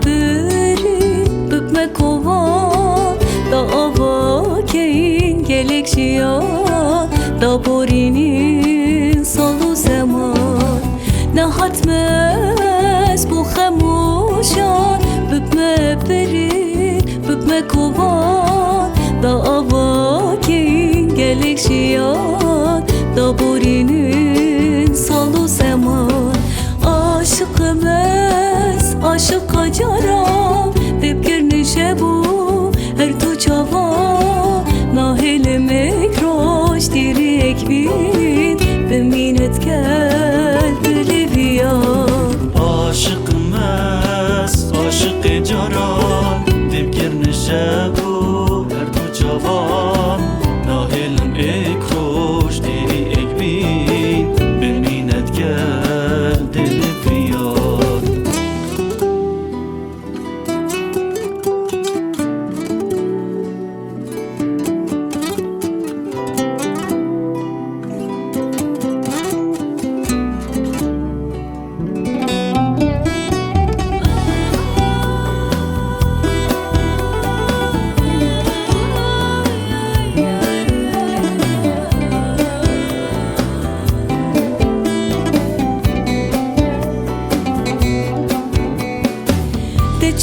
biri büpme kova da ava kein gelekşiya da borinin salı zaman ne hatmez bu xemuşan büpme biri büpme kova da ava kein gelekşiya da borinin salı zaman aşıkımız aşık cara dep girnişe bu her tu çava nahilim ekroş direk bin beminet gel diliviya aşıkımız aşık cara dep girnişe bu her tu çava nahilim ekroş direk bin beminet gel diliviya.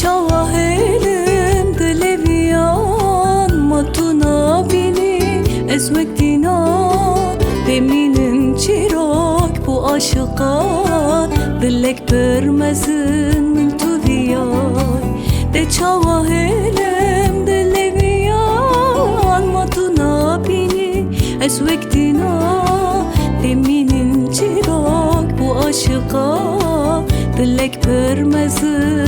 Çava helim deleviyan matuna bini ezmek dina deminin çirak bu aşıka dilek permezin min tuviyay de çava helim deleviyan matuna bini ezmek dina deminin çirak bu aşıka dilek permezin